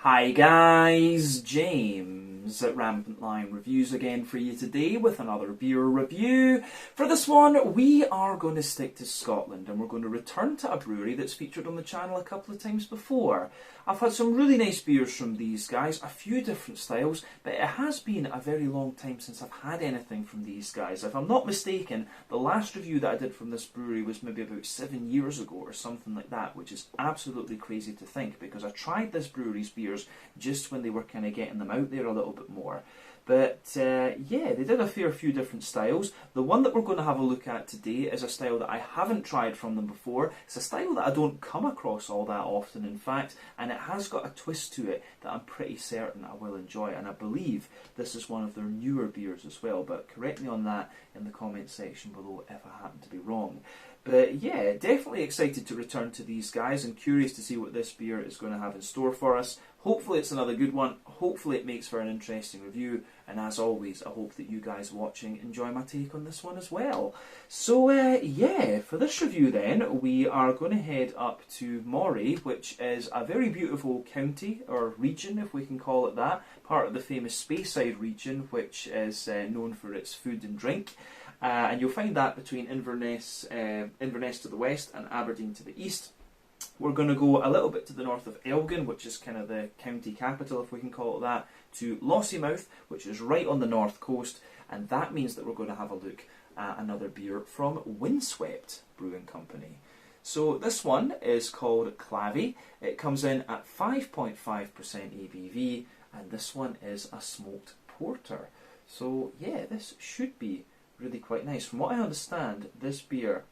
Hi guys, James at Rampant Lion Reviews again for you today with another beer review. For this one, we are going to stick to Scotland and we're going to return to a brewery that's featured on the channel a couple of times before. I've had some really nice beers from these guys, a few different styles, but it has been a very long time since I've had anything from these guys. If I'm not mistaken, the last review that I did from this brewery was maybe about 7 years ago or something like that, which is absolutely crazy to think because I tried this brewery's beers just when they were kind of getting them out there a little bit more. But yeah, they did a fair few different styles. The one that we're going to have a look at today is a style that I haven't tried from them before. It's a style that I don't come across all that often, in fact, and it has got a twist to it that I'm pretty certain I will enjoy, and I believe this is one of their newer beers as well, but correct me on that in the comment section below if I happen to be wrong. But yeah, definitely excited to return to these guys and curious to see what this beer is going to have in store for us. Hopefully it's another good one, hopefully it makes for an interesting review, and as always I hope that you guys watching enjoy my take on this one as well. So yeah, for this review then, we are going to head up to Moray, which is a very beautiful county, or region if we can call it that, part of the famous Speyside region, which is known for its food and drink. And you'll find that between Inverness to the west and Aberdeen to the east. We're going to go a little bit to the north of Elgin, which is kind of the county capital, if we can call it that, to Lossiemouth, which is right on the north coast, and that means that we're going to have a look at another beer from Windswept Brewing Company. So this one is called Clavie. It comes in at 5.5% ABV, and this one is a smoked porter. So yeah, this should be really quite nice. From what I understand, this beer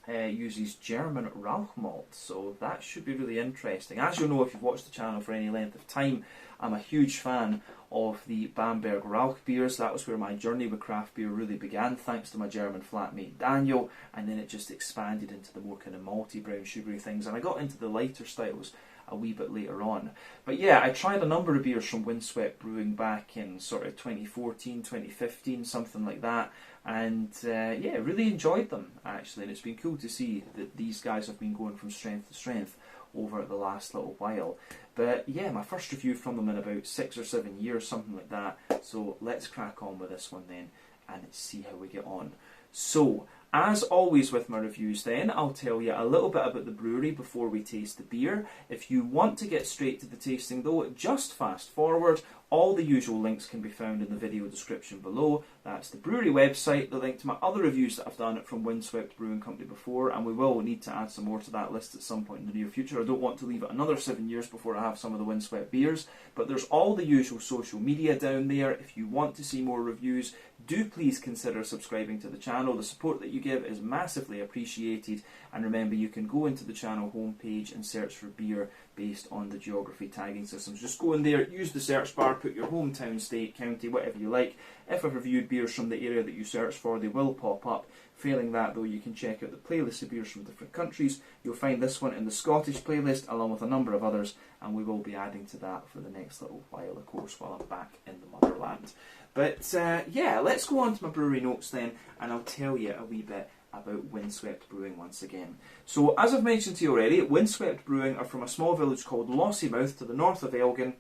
uses German Rauch malt, so that should be really interesting. As you'll know if you've watched the channel for any length of time, I'm a huge fan of the Bamberg Rauch beers. That was where my journey with craft beer really began, thanks to my German flatmate Daniel, and then it just expanded into the more kind of malty, brown, sugary things, and I got into the lighter styles a wee bit later on. But yeah, I tried a number of beers from Windswept Brewing back in sort of 2014, 2015, something like that, and yeah, really enjoyed them actually, and it's been cool to see that these guys have been going from strength to strength over the last little while. But yeah, my first review from them in about 6 or 7 years, something like that, so let's crack on with this one then and see how we get on. So, as always with my reviews then, I'll tell you a little bit about the brewery before we taste the beer. If you want to get straight to the tasting though, just fast forward. All the usual links can be found in the video description below. That's the brewery website, the link to my other reviews that I've done from Windswept Brewing Company before, and we will need to add some more to that list at some point in the near future. I don't want to leave it another 7 years before I have some of the Windswept beers, but there's all the usual social media down there. If you want to see more reviews, do please consider subscribing to the channel. The support that you give is massively appreciated, and remember you can go into the channel homepage and search for beer based on the geography tagging systems. Just go in there, use the search bar, put your hometown, state, county, whatever you like. If I've reviewed beers from the area that you search for, they will pop up. Failing that though, you can check out the playlist of beers from different countries. You'll find this one in the Scottish playlist along with a number of others, and we will be adding to that for the next little while, of course, while I'm back in the motherland. But yeah, let's go on to my brewery notes then, and I'll tell you a wee bit about Windswept Brewing once again. So, as I've mentioned to you already, Windswept Brewing are from a small village called Lossiemouth to the north of Elgin.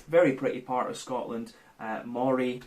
Very pretty part of Scotland. Moray,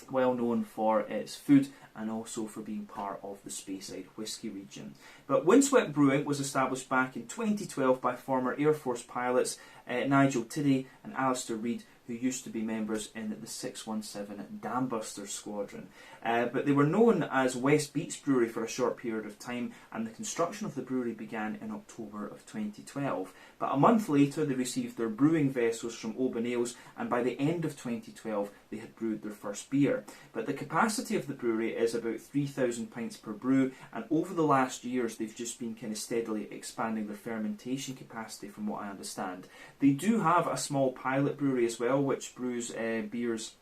well known for its food and also for being part of the Speyside whisky region. But Windswept Brewing was established back in 2012 by former Air Force pilots Nigel Tiddy and Alistair Reid, who used to be members in the 617 Dambusters Squadron. But they were known as West Beats Brewery for a short period of time, and the construction of the brewery began in October of 2012. But a month later they received their brewing vessels from Oban Ales, and by the end of 2012 they had brewed their first beer. But the capacity of the brewery is about 3,000 pints per brew, and over the last years they've just been kind of steadily expanding their fermentation capacity from what I understand. They do have a small pilot brewery as well, which brews beers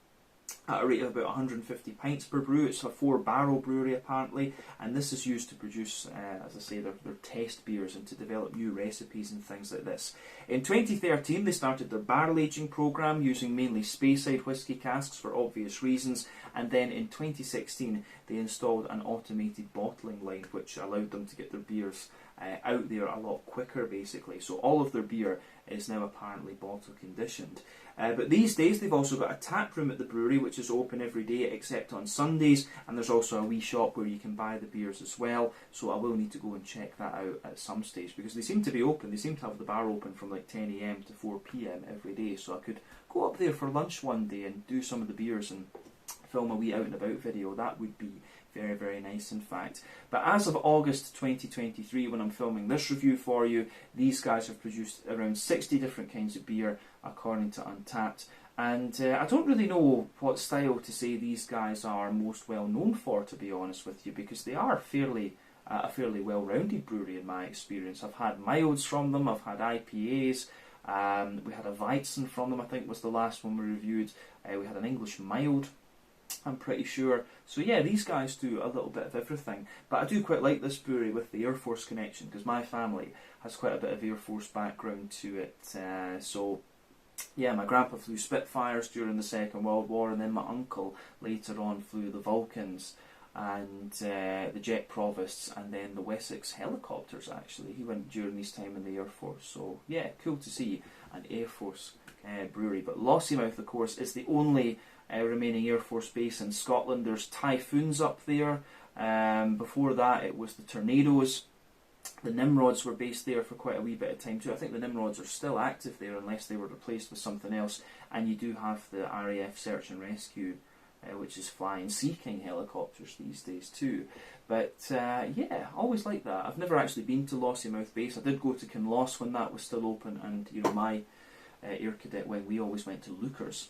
at a rate of about 150 pints per brew. It's a 4-barrel brewery apparently, and this is used to produce, as I say, their test beers and to develop new recipes and things like this. In 2013 they started their barrel aging program using mainly Speyside whisky casks for obvious reasons, and then in 2016 they installed an automated bottling line which allowed them to get their beers out there a lot quicker, basically. So all of their beer is now apparently bottle conditioned. But these days they've also got a tap room at the brewery, which is open every day except on Sundays, and there's also a wee shop where you can buy the beers as well. So I will need to go and check that out at some stage, because they seem to be open. They seem to have the bar open from like 10 AM to 4 PM every day. So I could go up there for lunch one day and do some of the beers and film a wee out and about video. That would be very, very nice, in fact. But as of August 2023, when I'm filming this review for you, these guys have produced around 60 different kinds of beer, according to Untappd. And I don't really know what style to say these guys are most well known for, to be honest with you, because they are a fairly well-rounded brewery in my experience. I've had milds from them, I've had IPAs, we had a Weizen from them, I think was the last one we reviewed. We had an English mild, I'm pretty sure. So yeah, these guys do a little bit of everything. But I do quite like this brewery with the Air Force connection, because my family has quite a bit of Air Force background to it. So yeah, my grandpa flew Spitfires during the Second World War, and then my uncle later on flew the Vulcans and the Jet Provosts, and then the Wessex helicopters, actually. He went during his time in the Air Force. So yeah, cool to see an Air Force brewery. But Lossiemouth, of course, is the only remaining Air Force base in Scotland. There's Typhoons up there. Before that it was the Tornadoes. The Nimrods were based there for quite a wee bit of time too. I think the Nimrods are still active there unless they were replaced with something else. And you do have the RAF Search and Rescue, which is flying Sea King helicopters these days too. But yeah, always like that. I've never actually been to Lossiemouth base. I did go to Kinloss when that was still open, and you know, my Air Cadet wing, we always went to Lookers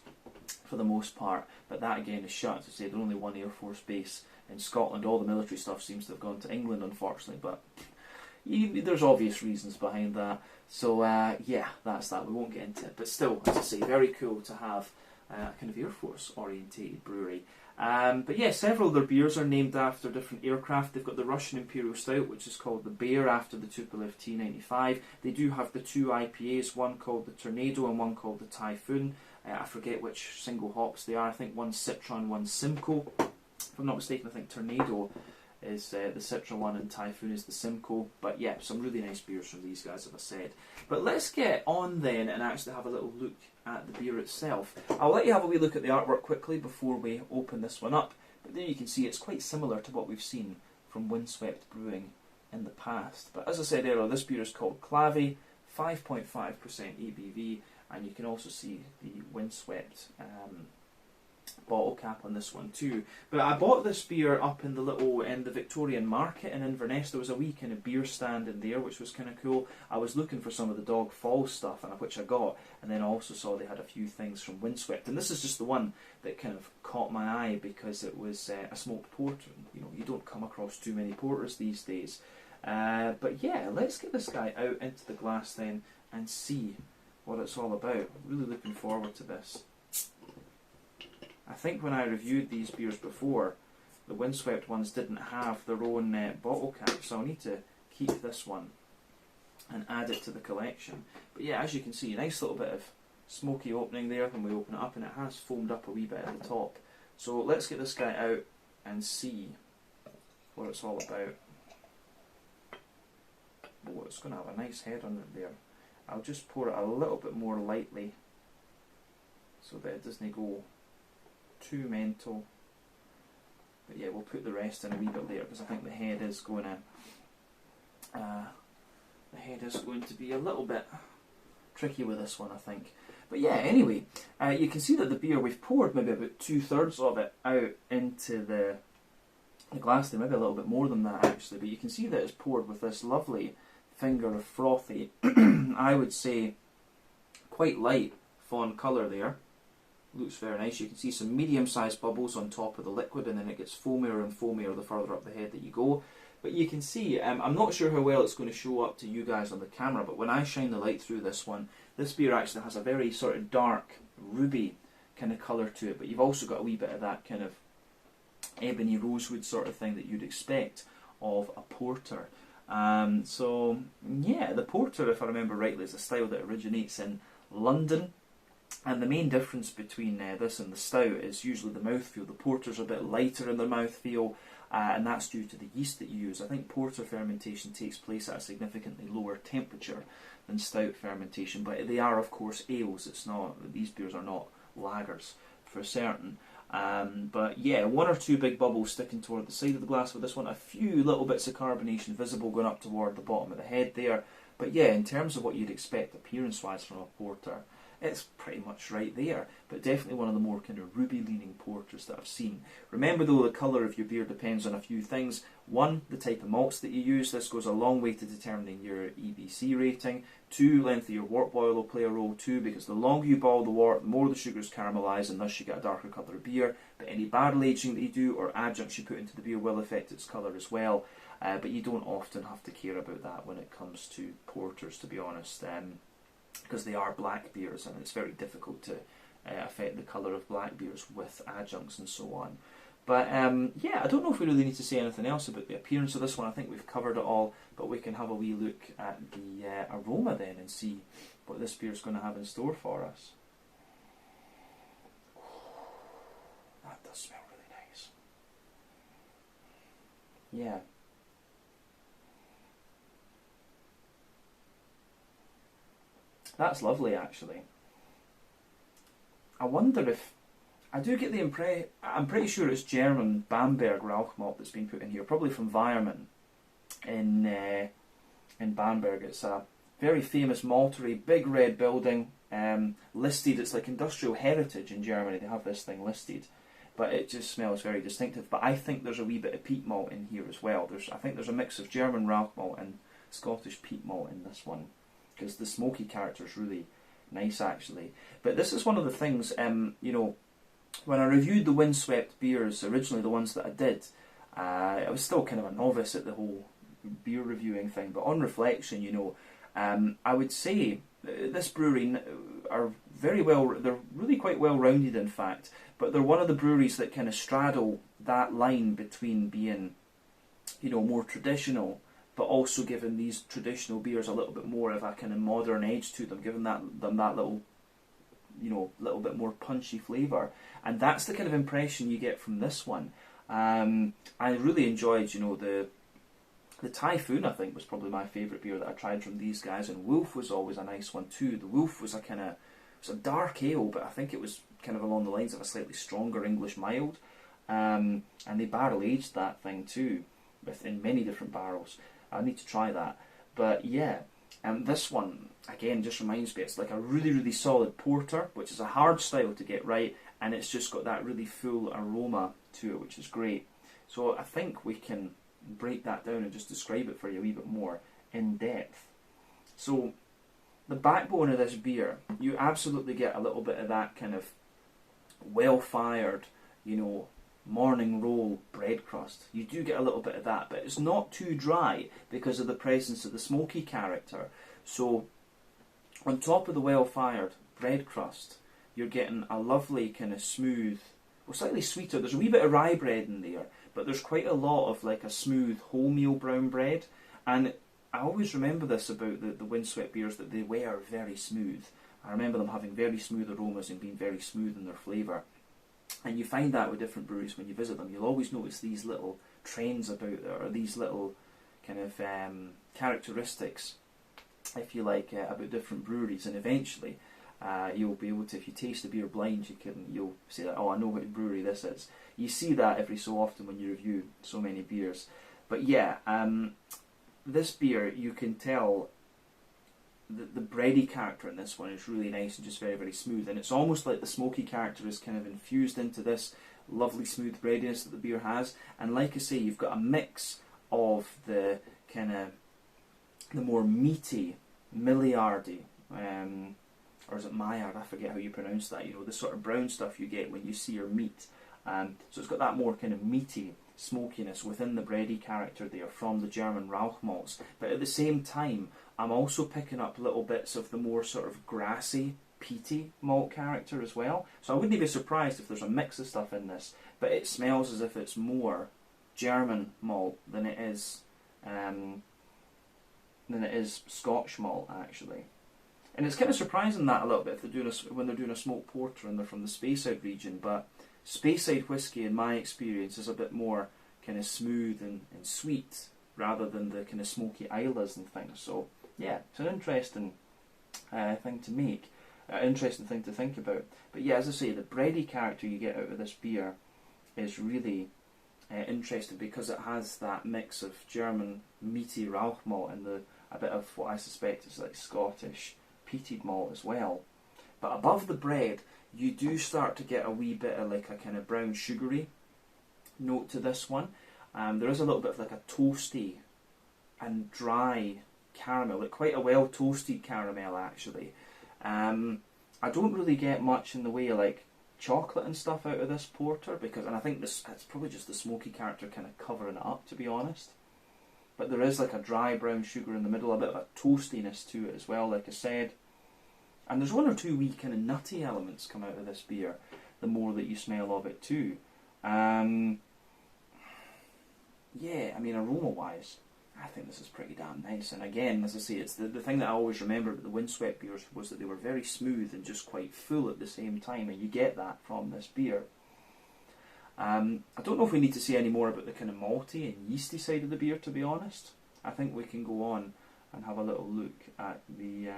for the most part, but that again is shut. As I say, there's only one Air Force base in Scotland. All the military stuff seems to have gone to England, unfortunately, but there's obvious reasons behind that. So yeah, that's that. We won't get into it, but still, as I say, very cool to have a kind of Air Force orientated brewery. But yeah, several of their beers are named after different aircraft. They've got the Russian Imperial Stout, which is called the Bear, after the Tupolev T-95. They do have the two IPAs, one called the Tornado and one called the Typhoon. I forget which single hops they are. I think one's Citron, one's Simcoe. If I'm not mistaken, I think Tornado is the Citron one and Typhoon is the Simcoe. But yeah, some really nice beers from these guys, as I said. But let's get on then and actually have a little look at the beer itself. I'll let you have a wee look at the artwork quickly before we open this one up. But there you can see it's quite similar to what we've seen from Windswept Brewing in the past. But as I said earlier, this beer is called Clavie, 5.5% ABV. And you can also see the Windswept bottle cap on this one too. But I bought this beer up in the Victorian Market in Inverness. There was a wee kind of beer stand in there, which was kind of cool. I was looking for some of the Dog Falls stuff, which I got, and then I also saw they had a few things from Windswept. And this is just the one that kind of caught my eye because it was a smoked porter. You know, you don't come across too many porters these days. But yeah, let's get this guy out into the glass then and see what it's all about. Really looking forward to this. I think when I reviewed these beers before, the Windswept ones didn't have their own bottle cap, so I'll need to keep this one and add it to the collection. But yeah, as you can see, a nice little bit of smoky opening there when we open it up, and it has foamed up a wee bit at the top. So let's get this guy out and see what it's all about. Oh, it's going to have a nice head on it there. I'll just pour it a little bit more lightly so that it doesn't go too mental. But yeah, we'll put the rest in a wee bit later because I think the head is going to be a little bit tricky with this one, I think. But yeah, anyway, you can see that the beer, we've poured maybe about 2/3 of it out into the glass there, maybe a little bit more than that actually, but you can see that it's poured with this lovely finger of frothy, I would say quite light fawn colour there. Looks very nice. You can see some medium-sized bubbles on top of the liquid, and then it gets foamier and foamier the further up the head that you go. But you can see, I'm not sure how well it's going to show up to you guys on the camera, but when I shine the light through this one, this beer actually has a very sort of dark, ruby kind of colour to it, but you've also got a wee bit of that kind of ebony rosewood sort of thing that you'd expect of a porter. So yeah, the porter, if I remember rightly, is a style that originates in London, and the main difference between this and the stout is usually the mouthfeel. The porter's a bit lighter in their mouthfeel, and that's due to the yeast that you use. I think porter fermentation takes place at a significantly lower temperature than stout fermentation, but they are of course ales. It's not, these beers are not lagers for certain. But yeah, one or two big bubbles sticking toward the side of the glass with this one, a few little bits of carbonation visible going up toward the bottom of the head there. But yeah, in terms of what you'd expect appearance-wise from a porter, it's pretty much right there, but definitely one of the more kind of ruby-leaning porters that I've seen. Remember though, the colour of your beer depends on a few things. One, the type of malts that you use. This goes a long way to determining your EBC rating. Two, length of your wort boil will play a role too, because the longer you boil the wort, the more the sugars caramelise, and thus you get a darker colour of beer. But any barrel aging that you do or adjuncts you put into the beer will affect its colour as well. But you don't often have to care about that when it comes to porters, to be honest. Because they are black beers, and it's very difficult to affect the colour of black beers with adjuncts and so on. But yeah, I don't know if we really need to say anything else about the appearance of this one. I think we've covered it all, but we can have a wee look at the aroma then and see what this beer is going to have in store for us. That does smell really nice. Yeah. That's lovely, actually. I wonder if... I do get the impression... I'm pretty sure it's German Bamberg Rauch malt that's been put in here, probably from Weiermann in Bamberg. It's a very famous maltery, big red building, listed. It's like industrial heritage in Germany. They have this thing listed, but it just smells very distinctive. But I think there's a wee bit of peat malt in here as well. I think there's a mix of German Rauch malt and Scottish peat malt in this one, because the smoky character is really nice, actually. But this is one of the things, you know, when I reviewed the Windswept beers, originally the ones that I did, I was still kind of a novice at the whole beer reviewing thing, but on reflection, you know, I would say this brewery are very well, they're really quite well rounded in fact, but they're one of the breweries that kind of straddle that line between being, you know, more traditional, but also giving these traditional beers a little bit more of a kind of modern edge to them, giving them that little, you know, little bit more punchy flavour. And that's the kind of impression you get from this one. I really enjoyed, you know, the Typhoon, I think, was probably my favourite beer that I tried from these guys, and Wolf was always a nice one too. The Wolf was a kind of, it was a dark ale, but I think it was kind of along the lines of a slightly stronger English mild. And they barrel aged that thing too, in many different barrels. I need to try that. But yeah, this one, again, just reminds me, it's like a really, really solid porter, which is a hard style to get right, and it's just got that really full aroma to it, which is great. So I think we can break that down and just describe it for you a wee bit more in depth. So the backbone of this beer, you absolutely get a little bit of that kind of well-fired, you know, morning roll bread crust. You do get a little bit of that, but it's not too dry because of the presence of the smoky character. So on top of the well-fired bread crust, you're getting a lovely kind of smooth, well, slightly sweeter. There's a wee bit of rye bread in there, but there's quite a lot of like a smooth wholemeal brown bread. And I always remember this about the Windswept beers, that they were very smooth. I remember them having very smooth aromas and being very smooth in their flavour. And you find that with different breweries when you visit them. You'll always notice these little trends about there, or these little kind of characteristics, if you like, about different breweries. And eventually, you'll be able to, if you taste the beer blind, you'll say that, oh, I know what brewery this is. You see that every so often when you review so many beers. But yeah, this beer, you can tell the bready character in this one is really nice and just very, very smooth. And it's almost like the smoky character is kind of infused into this lovely smooth breadiness that the beer has. And like I say, you've got a mix of the kind of the more meaty, milliardy, or is it Maillard? I forget how you pronounce that. You know, the sort of brown stuff you get when you sear meat. So it's got that more kind of meaty smokiness within the bready character there from the German Rauch malts. But at the same time, I'm also picking up little bits of the more sort of grassy, peaty malt character as well. So I wouldn't be surprised if there's a mix of stuff in this, but it smells as if it's more German malt than it is Scotch malt, actually. And it's kind of surprising that a little bit if they're doing when they're doing a smoked porter and they're from the Speyside region. But Speyside whiskey, in my experience, is a bit more kind of smooth and sweet, rather than the kind of smoky Islas and things. So yeah, it's an interesting thing to make, interesting thing to think about. But yeah, as I say, the bready character you get out of this beer is really interesting, because it has that mix of German meaty Rauch malt and a bit of what I suspect is like Scottish peated malt as well. But above the bread, you do start to get a wee bit of like a kind of brown sugary note to this one. There is a little bit of like a toasty and dry caramel, like quite a well toasted caramel actually. I don't really get much in the way of like chocolate and stuff out of this porter, because, and I think it's probably just the smoky character kind of covering it up, to be honest. But there is like a dry brown sugar in the middle, a bit of a toastiness to it as well, like I said. And there's one or two wee kind of nutty elements come out of this beer, the more that you smell of it too. Yeah, I mean, aroma-wise, I think this is pretty damn nice. And again, as I say, it's the thing that I always remember about the Windswept beers was that they were very smooth and just quite full at the same time, and you get that from this beer. I don't know if we need to say any more about the kind of malty and yeasty side of the beer, to be honest. I think we can go on and have a little look at the...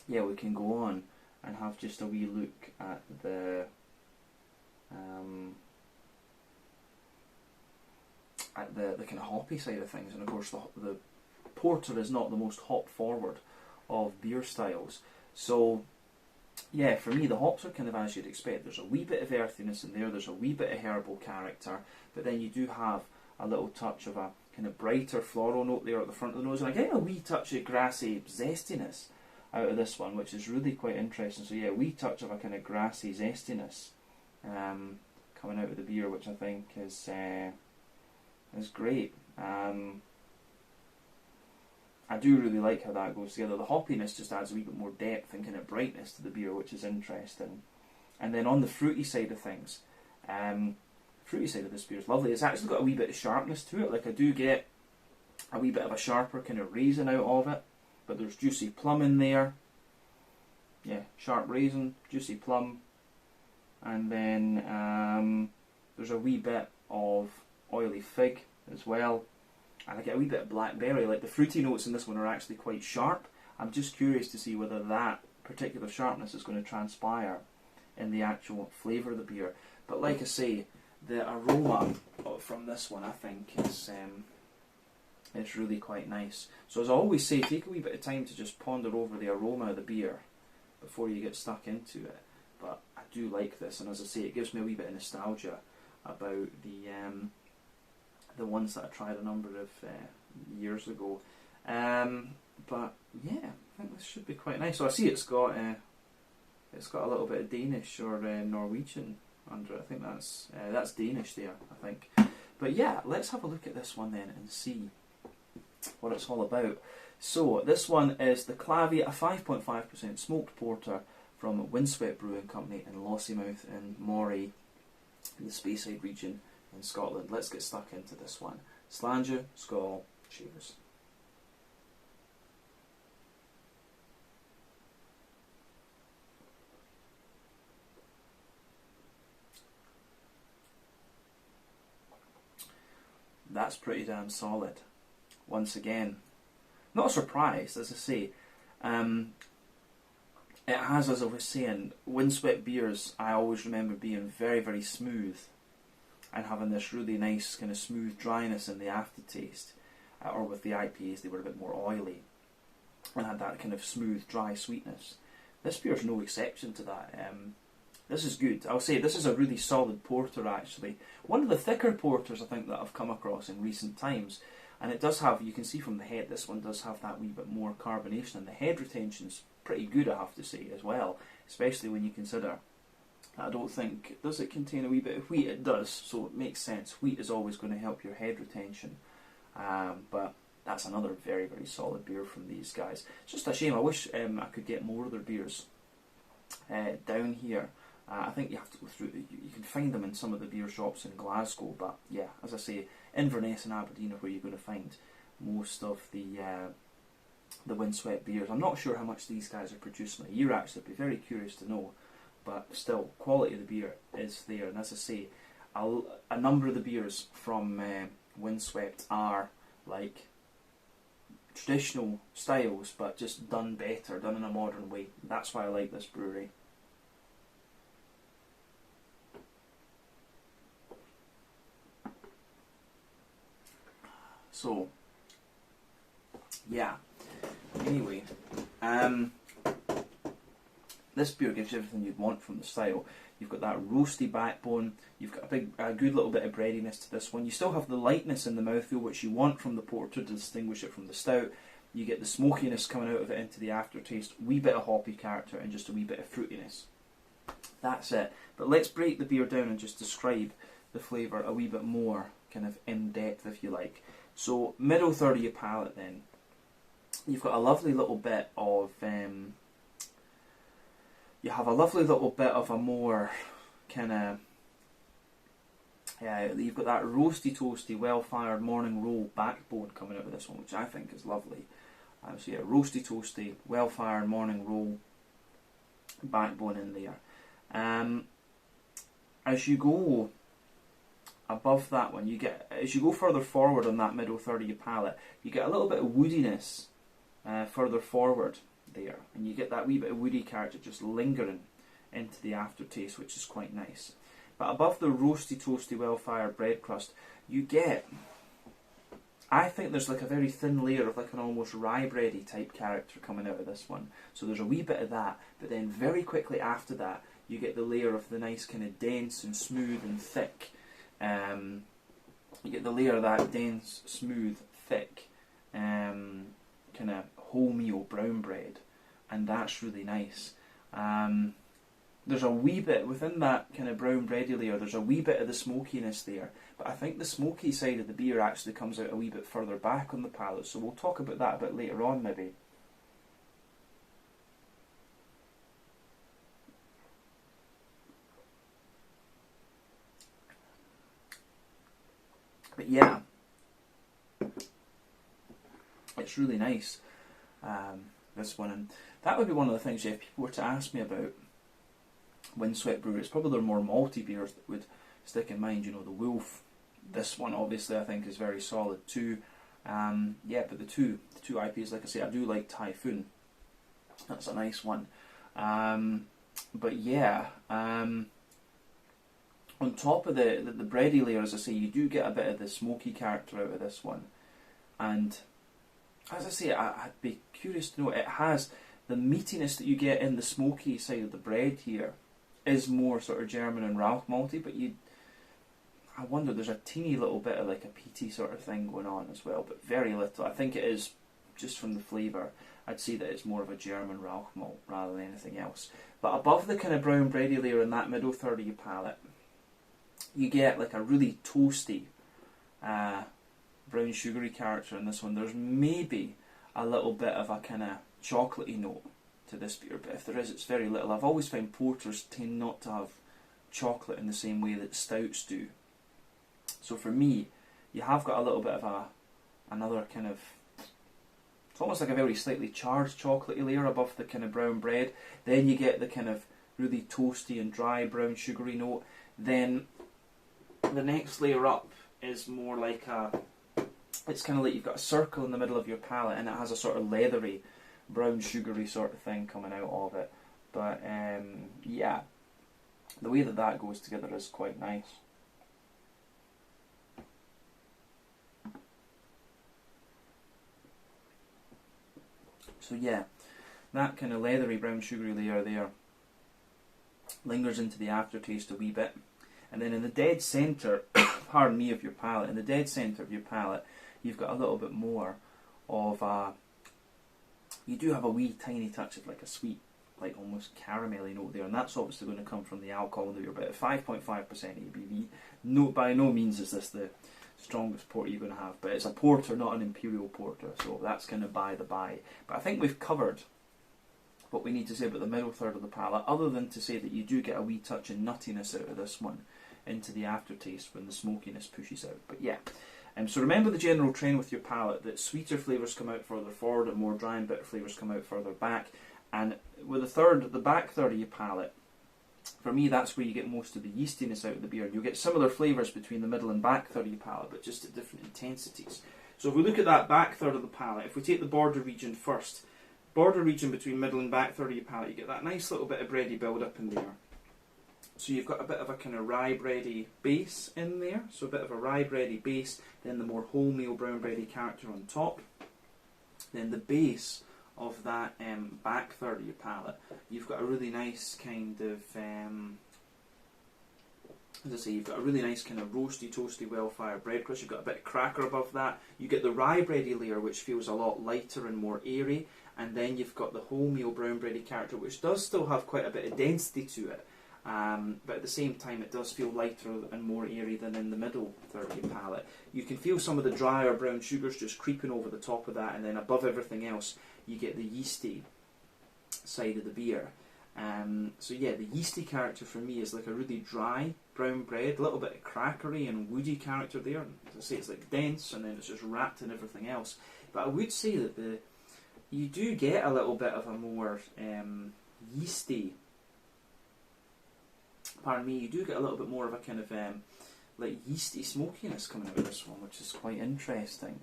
yeah, we can go on and have just a wee look at the... the kind of hoppy side of things. And of course the porter is not the most hop forward of beer styles, so yeah, for me the hops are kind of as you'd expect. There's a wee bit of earthiness in there, there's a wee bit of herbal character, but then you do have a little touch of a kind of brighter floral note there at the front of the nose, and I get a wee touch of grassy zestiness out of this one, which is really quite interesting. So yeah, a wee touch of a kind of grassy zestiness coming out of the beer, which I think is great. I do really like how that goes together. The hoppiness just adds a wee bit more depth and kind of brightness to the beer, which is interesting. And then on the fruity side of things, fruity side of this beer is lovely. It's actually got a wee bit of sharpness to it. Like, I do get a wee bit of a sharper kind of raisin out of it, but there's juicy plum in there. Yeah, sharp raisin, juicy plum, and then there's a wee bit of oily fig as well, and I get a wee bit of blackberry. Like, the fruity notes in this one are actually quite sharp. I'm just curious to see whether that particular sharpness is going to transpire in the actual flavour of the beer. But like I say, the aroma from this one, I think, is really quite nice. So as I always say, take a wee bit of time to just ponder over the aroma of the beer before you get stuck into it. But I do like this, and as I say, it gives me a wee bit of nostalgia about the ones that I tried a number of years ago. But yeah, I think this should be quite nice. So I see it's got a little bit of Danish or Norwegian under it. I think that's Danish there, I think. But yeah, let's have a look at this one then and see what it's all about. So this one is the Clavie, a 5.5% smoked porter from Windswept Brewing Company in Lossiemouth in Moray, in the Speyside region in Scotland. Let's get stuck into this one. Slàinte, skål, cheers. That's pretty damn solid. Once again, not surprised, as I say. It has, as I was saying, Windswept beers I always remember being very, very smooth and having this really nice kind of smooth dryness in the aftertaste. Or with the IPAs, they were a bit more oily and had that kind of smooth, dry sweetness. This beer is no exception to that. This is good. I'll say this is a really solid porter, actually. One of the thicker porters I think that I've come across in recent times. And it does have, you can see from the head, this one does have that wee bit more carbonation, and the head retention's pretty good, I have to say, as well. Especially when you consider, I don't think, does it contain a wee bit of wheat? It does, so it makes sense. Wheat is always going to help your head retention. But that's another very, very solid beer from these guys. It's just a shame. I wish I could get more of their beers down here. I think you have to go through, you can find them in some of the beer shops in Glasgow, but yeah, as I say, Inverness and Aberdeen are where you're going to find most of the Windswept beers. I'm not sure how much these guys are producing a year, actually. I'd be very curious to know, but still, quality of the beer is there, and as I say, a number of the beers from Windswept are like traditional styles, but just done better, done in a modern way. That's why I like this brewery. So, yeah. Anyway, this beer gives you everything you'd want from the style. You've got that roasty backbone, you've got a good little bit of breadiness to this one. You still have the lightness in the mouthfeel which you want from the porter to distinguish it from the stout. You get the smokiness coming out of it into the aftertaste, wee bit of hoppy character and just a wee bit of fruitiness. That's it. But let's break the beer down and just describe the flavour a wee bit more kind of in depth, if you like. So middle third of your palate then. You've got a lovely little bit of you have a lovely little bit of a more kind of, you've got that roasty toasty well fired morning roll backbone coming out of this one, which I think is lovely. So yeah, roasty toasty well fired morning roll backbone in there. As you go above that one, as you go further forward on that middle third of your palate, you get a little bit of woodiness further forward there, and you get that wee bit of woody character just lingering into the aftertaste, which is quite nice. But above the roasty toasty well fired bread crust, you get, I think there's like a very thin layer of like an almost rye bready type character coming out of this one. So there's a wee bit of that, but then very quickly after that you get the layer of the nice kind of dense and smooth and thick. You get the layer of that dense, smooth, thick kind of wholemeal brown bread, and that's really nice. There's a wee bit within that kind of brown bready layer, there's a wee bit of the smokiness there, but I think the smoky side of the beer actually comes out a wee bit further back on the palate, so we'll talk about that a bit later on maybe. But yeah, it's really nice, this one, and that would be one of the things, if people were to ask me about Windswept Brewery, it's probably their more malty beers that would stick in mind. You know, the Wolf, this one obviously I think is very solid too. Yeah, but the two IPAs, like I say, I do like Typhoon, that's a nice one. But yeah, on top of the bready layer, as I say, you do get a bit of the smoky character out of this one. And as I say, I'd be curious to know, it has the meatiness that you get in the smoky side of the bread here is more sort of German and Rauch malty, but I wonder, there's a teeny little bit of like a peaty sort of thing going on as well, but very little. I think it is, just from the flavour, I'd say that it's more of a German Rauch malt rather than anything else. But above the kind of brown bready layer in that middle third of your palate, you get like a really toasty brown sugary character in this one. There's maybe a little bit of a kind of chocolatey note to this beer, but if there is, it's very little. I've always found porters tend not to have chocolate in the same way that stouts do. So for me, you have got a little bit of another kind of, it's almost like a very slightly charged chocolatey layer above the kind of brown bread. Then you get the kind of really toasty and dry brown sugary note. Then the next layer up is more like it's kind of like you've got a circle in the middle of your palate, and it has a sort of leathery, brown sugary sort of thing coming out of it. But yeah, the way that goes together is quite nice. So yeah, that kind of leathery brown sugary layer there lingers into the aftertaste a wee bit. And then in the dead centre, pardon me, of your palate, in the dead centre of your palate, you've got a little bit more of you do have a wee tiny touch of like a sweet, like almost caramelly note there, and that's obviously going to come from the alcohol in the beer, but at 5.5% ABV. No, by no means is this the strongest porter you're going to have, but it's a porter, not an imperial porter, so that's kind of by the by. But I think we've covered what we need to say about the middle third of the palate, other than to say that you do get a wee touch of nuttiness out of this one into the aftertaste when the smokiness pushes out. But yeah, so remember the general trend with your palate, that sweeter flavours come out further forward and more dry and bitter flavours come out further back. And with the back third of your palate, For me, that's where you get most of the yeastiness out of the beer. You'll get similar flavours between the middle and back third of your palate, but just at different intensities. So if we look at that back third of the palate, if we take the border region first, border region between middle and back third of your palate, you get that nice little bit of bready build up in there. So you've got a bit of a kind of rye bready base in there, so a bit of a rye bready base, then the more wholemeal brown bready character on top. Then the base of that back third of your palate, you've got a really nice kind of, as I say, you've got a really nice kind of roasty, toasty, well-fired bread crust. You've got a bit of cracker above that. You get the rye bready layer, which feels a lot lighter and more airy, and then you've got the wholemeal brown bready character, which does still have quite a bit of density to it. But at the same time, it does feel lighter and more airy than in the middle third of your palate. You can feel some of the drier brown sugars just creeping over the top of that, and then above everything else, you get the yeasty side of the beer. So yeah, the yeasty character for me is like a really dry brown bread, a little bit of crackery and woody character there. As I say, it's like dense, and then it's just wrapped in everything else. But I would say that you do get a little bit of a more yeasty. Pardon me, you do get a little bit more of a kind of like yeasty smokiness coming out of this one, which is quite interesting.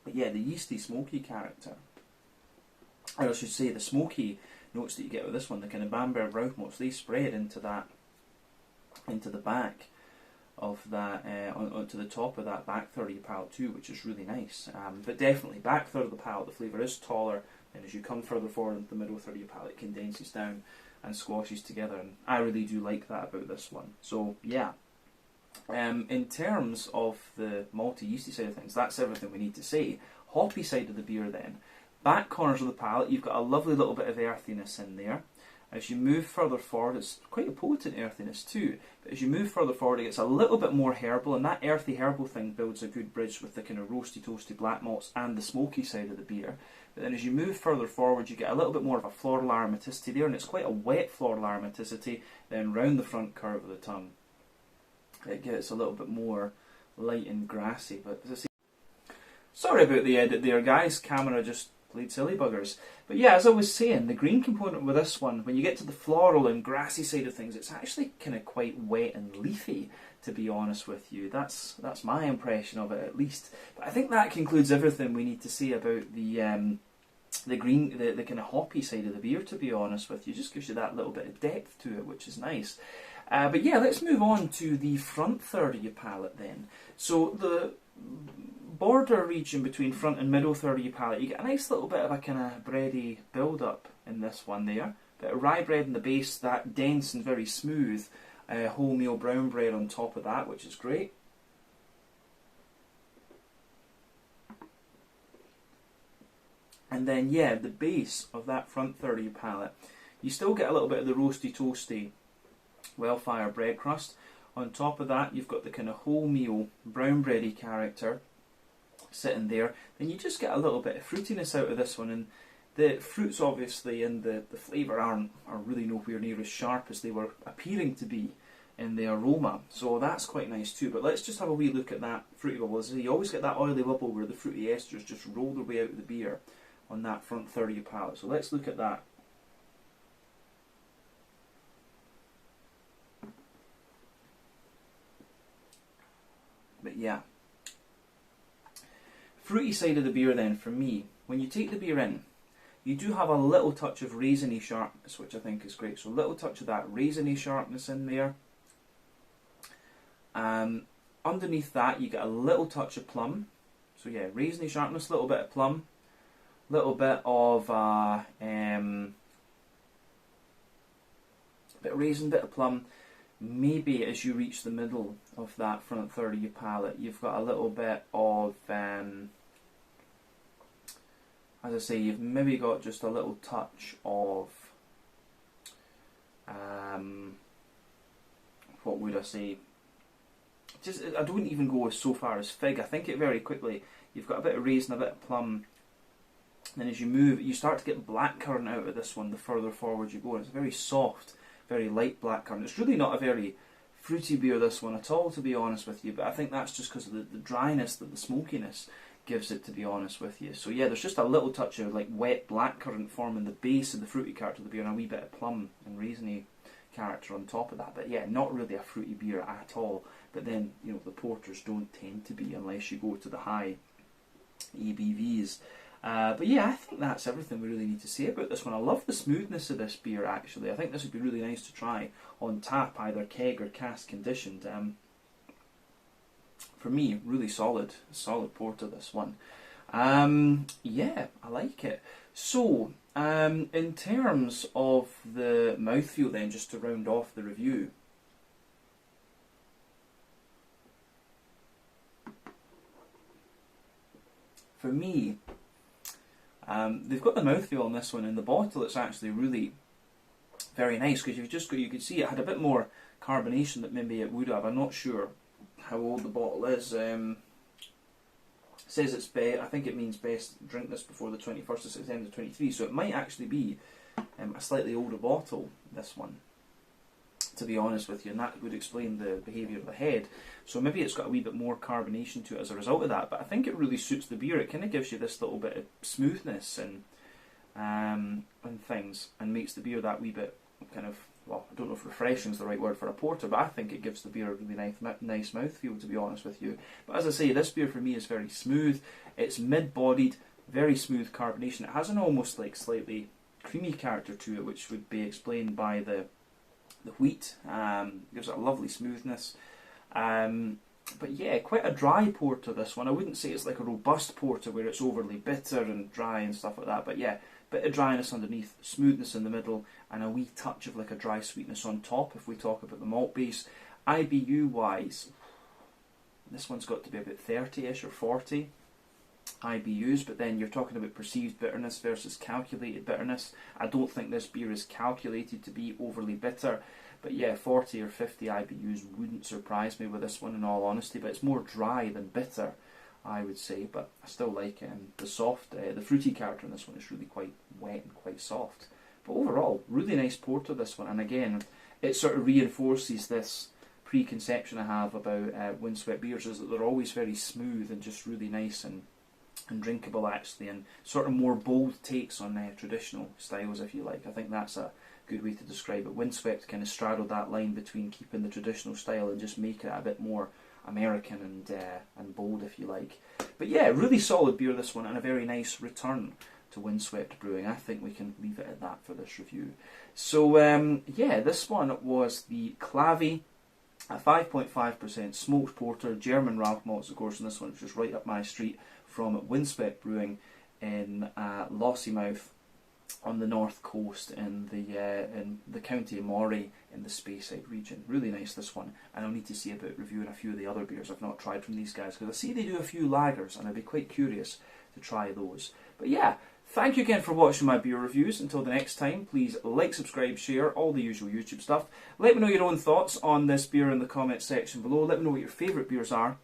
But yeah, the yeasty smoky character, or I should say the smoky notes that you get with this one, the kind of Bamberg Rauch notes, they spread into the back of that, onto the top of that back third of your palate too, which is really nice. But definitely, back third of the palate, the flavour is taller, and as you come further forward into the middle third of your palate, it condenses down and squashes together, and I really do like that about this one. So yeah, in terms of the malty yeasty side of things, that's everything we need to say. Hoppy side of the beer then, back corners of the palate, you've got a lovely little bit of earthiness in there. As you move further forward, it's quite a potent earthiness too, but as you move further forward it gets a little bit more herbal, and that earthy herbal thing builds a good bridge with the kind of roasty toasty black malts and the smoky side of the beer. But then as you move further forward you get a little bit more of a floral aromaticity there, and it's quite a wet floral aromaticity. Then round the front curve of the tongue it gets a little bit more light and grassy. But as I say, sorry about the edit there guys, camera just played silly buggers. But yeah, as I was saying, the green component with this one, when you get to the floral and grassy side of things, it's actually kind of quite wet and leafy, to be honest with you. That's my impression of it, at least. But I think that concludes everything we need to say about the green, the kind of hoppy side of the beer, to be honest with you. Just gives you that little bit of depth to it, which is nice. But yeah, let's move on to the front third of your palate then. So the border region between front and middle third of your palate, you get a nice little bit of a kind of bready build up in this one there. Bit of rye bread in the base, that dense and very smooth wholemeal brown bread on top of that, which is great. And then yeah, the base of that front third of your palate, you still get a little bit of the roasty toasty well-fired bread crust. On top of that you've got the kind of wholemeal brown bready character sitting there. Then you just get a little bit of fruitiness out of this one, and the fruits obviously and the flavour are really nowhere near as sharp as they were appearing to be in the aroma, so that's quite nice too. But let's just have a wee look at that fruity bubble. So you always get that oily bubble where the fruity esters just roll their way out of the beer on that front third of your palate. So let's look at that. But yeah, fruity side of the beer then for me, when you take the beer in, you do have a little touch of raisiny sharpness, which I think is great. So a little touch of that raisiny sharpness in there. Underneath that you get a little touch of plum. So yeah, raisiny sharpness, little bit of plum, little bit of bit of raisin, bit of plum. Maybe as you reach the middle of that front third of your palate, you've got a little bit of, as I say, you've maybe got just a little touch of, what would I say? Just, I don't even go so far as fig. I think it very quickly. You've got a bit of raisin, a bit of plum. Then as you move, you start to get blackcurrant out of this one the further forward you go. It's very soft, very light blackcurrant. It's really not a very fruity beer, this one, at all, to be honest with you, but I think that's just because of the dryness, the smokiness gives it, to be honest with you. So yeah, there's just a little touch of like wet blackcurrant forming the base of the fruity character of the beer, and a wee bit of plum and raisiny character on top of that. But yeah, not really a fruity beer at all. But then, you know, the porters don't tend to be unless you go to the high ABVs. But yeah, I think that's everything we really need to say about this one. I love the smoothness of this beer, actually. I think this would be really nice to try on tap, either keg or cask conditioned. For me, really solid porter, this one. Yeah, I like it. So, in terms of the mouthfeel then, just to round off the review, for me, they've got the mouthfeel on this one. In the bottle, it's actually really very nice, because you could see it had a bit more carbonation that maybe it would have. I'm not sure how old the bottle is. It says it's I think it means best drink this before the 21st of September 23, so it might actually be a slightly older bottle, this one, to be honest with you, and that would explain the behaviour of the head. So maybe it's got a wee bit more carbonation to it as a result of that, but I think it really suits the beer. It kind of gives you this little bit of smoothness and things, and makes the beer that wee bit kind of, well, I don't know if refreshing is the right word for a porter, but I think it gives the beer a really nice mouthfeel, to be honest with you. But as I say, this beer for me is very smooth. It's mid-bodied, very smooth carbonation. It has an almost like slightly creamy character to it, which would be explained by the wheat. Gives it a lovely smoothness. But yeah, quite a dry porter, this one. I wouldn't say it's like a robust porter where it's overly bitter and dry and stuff like that, but yeah, bit of dryness underneath, smoothness in the middle, and a wee touch of like a dry sweetness on top if we talk about the malt base. IBU wise, this one's got to be about 30ish or 40 IBUs, but then you're talking about perceived bitterness versus calculated bitterness. I don't think this beer is calculated to be overly bitter, but yeah, 40 or 50 IBUs wouldn't surprise me with this one, in all honesty. But it's more dry than bitter, I would say, but I still like it. And the fruity character in this one is really quite wet and quite soft. But overall, really nice porter, this one. And again, it sort of reinforces this preconception I have about Windswept beers, is that they're always very smooth and just really nice and drinkable, actually, and sort of more bold takes on traditional styles, if you like. I think that's a good way to describe it. Windswept kind of straddled that line between keeping the traditional style and just making it a bit more American and bold, if you like. But yeah, really solid beer, this one, and a very nice return to Windswept Brewing. I think we can leave it at that for this review. So yeah, this one was the Clavie, a 5.5% smoked porter, German Rauch malts, of course, and this one was just right up my street from Windswept Brewing in Lossiemouth on the north coast in the county of Moray in the Speyside region. Really nice, this one, and I'll need to see about reviewing a few of the other beers I've not tried from these guys, because I see they do a few lagers and I'd be quite curious to try those. But yeah, thank you again for watching my beer reviews. Until the next time, please like, subscribe, share, all the usual YouTube stuff. Let me know your own thoughts on this beer in the comments section below. Let me know what your favourite beers are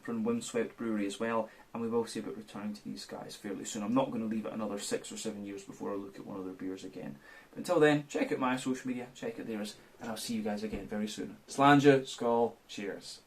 from Windswept Brewery as well, and we will see about returning to these guys fairly soon. I'm not going to leave it another 6 or 7 years before I look at one of their beers again. But until then, check out my social media, check out theirs, and I'll see you guys again very soon. Slàinte, skål, cheers.